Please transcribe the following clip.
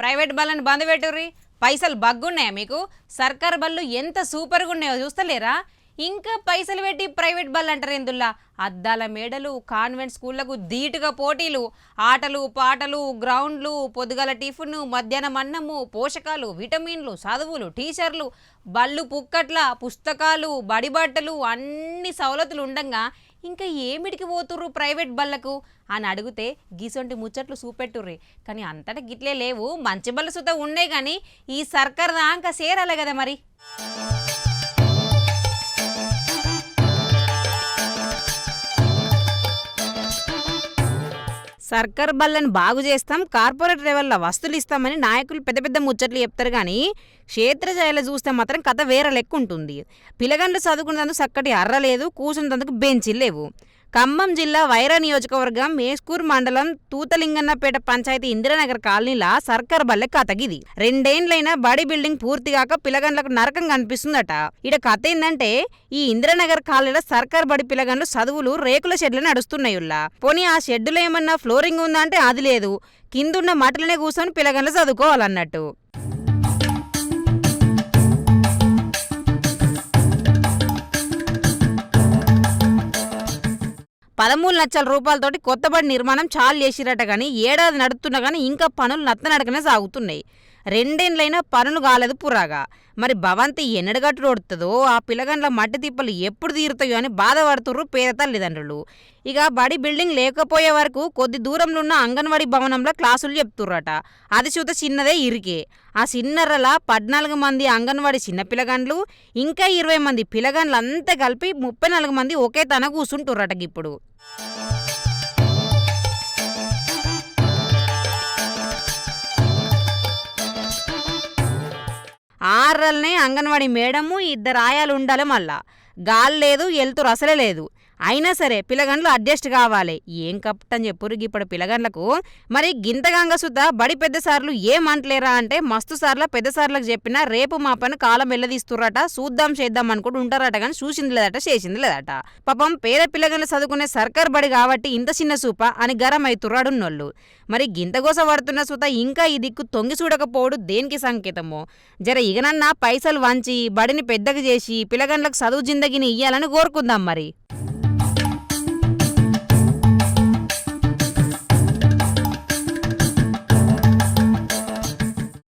Private బళ్ళని బంద్ పెట్టుర్రి. పైసలు బగ్గున్నాయా మీకు? సర్కార్ బళ్ళు ఎంత సూపర్గా ఉన్నాయో చూస్తలేరా? ఇంకా పైసలు పెట్టి ప్రైవేట్ బళ్ళు అంటారు ఎందుల్లా? అద్దాల మేడలు, కాన్వెంట్ స్కూళ్లకు ధీటుగా పోటీలు, ఆటలు పాటలు, గ్రౌండ్లు, పొద్దుగల టిఫిన్, మధ్యాహ్నం అన్నము, పోషకాలు, విటమిన్లు, చదువులు, టీచర్లు, బళ్ళు పుక్కట్ల, పుస్తకాలు, బడి బట్టలు, అన్ని సవలతులు ఉండంగా ఇంకా ఏమిటికి పోతుర్రు ప్రైవేట్ బళ్ళకు అని అడిగితే గీసొంటి ముచ్చట్లు చూపెట్టుర్రి. కానీ అంతటా గిట్లే లేవు, మంచి బళ్ళు సుతా ఉన్నాయి. కానీ ఈ సర్కార్ దాకా సేరాలే కదా మరి. సర్కార్ బళ్ళని బాగు చేస్తాం, కార్పొరేట్ లెవెల్లో వస్తువులు ఇస్తామని నాయకులు పెద్ద పెద్ద ముచ్చట్లు చెప్తారు. కానీ క్షేత్రజాయిలో చూస్తే మాత్రం కథ వేరే లెక్క ఉంటుంది. పిల్లగండ్లు చదువుకునేందుకు చక్కటి అర్ర లేదు, కూర్చునేందుకు బెంచీలు లేవు. ఖమ్మం జిల్లా వైరా నియోజకవర్గం మేస్కూర్ మండలం తూతలింగన్నపేట పంచాయతీ ఇందిరానగర్ కాలనీలా సర్కార్ బల్లె కథగిది. 2 ఏళ్లైనా బడి బిల్డింగ్ పూర్తిగాక పిల్లగండ్లకు నరకం కనిపిస్తుందట. ఇడ కథ ఏందంటే ఈ ఇందిరానగర్ కాలనీలో సర్కార్ బడి పిల్లగండ్లు చదువులు రేకుల షెడ్లు నడుస్తున్నాయుల్లా. పోనీ ఆ షెడ్డులో ఏమన్నా ఫ్లోరింగ్ ఉందా అంటే అది లేదు. కిందున్న మటలనే కూర్చొని పిల్లగండ్లు చదువుకోవాలన్నట్టు. 13 లక్షల రూపాయలతోటి కొత్త బడి నిర్మాణం చాలు చేసిరట. కానీ ఏడాది నడుతున్నా కానీ ఇంకా పనులు నత్తనడకనే సాగుతున్నాయి. 2 ఏళ్లైనా పనులు కాలేదు పురాగా. మరి భవంతి ఎన్నడగట్టు ఓడుతుందో, ఆ పిల్లగండ్ల మట్టి తిప్పలు ఎప్పుడు తీరుతాయో అని బాధపడుతుర్రు పేద తల్లిదండ్రులు. ఇక బడి బిల్డింగ్ లేకపోయే వరకు కొద్ది దూరంలో ఉన్న అంగన్వాడీ భవనంలో క్లాసులు చెప్తుర్రట. అది చూత చిన్నదే ఇరికే. ఆ చిన్నర్రలా 14 మంది అంగన్వాడీ చిన్న పిల్లగండ్లు, ఇంకా 20 మంది పిల్లగండ్లు అంతా కలిపి 34 మంది ఒకే తన కూర్చుంటుర్రట. ఇప్పుడు ఆర్రల్నే అంగన్వాడీ మేడము, 2 ఆయాలు ఉండాలి. మళ్ళా గాలి లేదు, ఎలుతురు అసలే లేదు. అయినా సరే పిల్లగండ్లు అడ్జస్ట్ కావాలి. ఏం కప్పటని చెప్పురు ఇప్పుడు పిల్లగండ్లకు. మరి గింతగంగ సుత బడి పెద్ద సార్లు ఏమంటలేరా అంటే మస్తు సార్ల పెద్ద సార్లకు చెప్పినా రేపు మా పని కాలం వెళ్ళదీస్తుర్రట. చూద్దాం చేద్దాం అనుకుంటూ ఉంటారట. కానీ చూసింది లేదట, చేసింది లేదట. పాపం పేద పిల్లగండ్లు చదువుకునే సర్కార్ బడి కాబట్టి ఇంత చిన్న సూప అని గరం అవుతుర్రాడున్నోళ్ళు. మరి గింతగోస పడుతున్న సుత ఇంకా ఈ దిక్కు తొంగి చూడకపోవడు దేనికి సంకేతమో. జర ఇగనన్నా పైసలు వంచి బడిని పెద్దగా చేసి పిల్లగండ్లకు చదువు జిందగిని ఇయ్యాలని కోరుకుందాం మరి.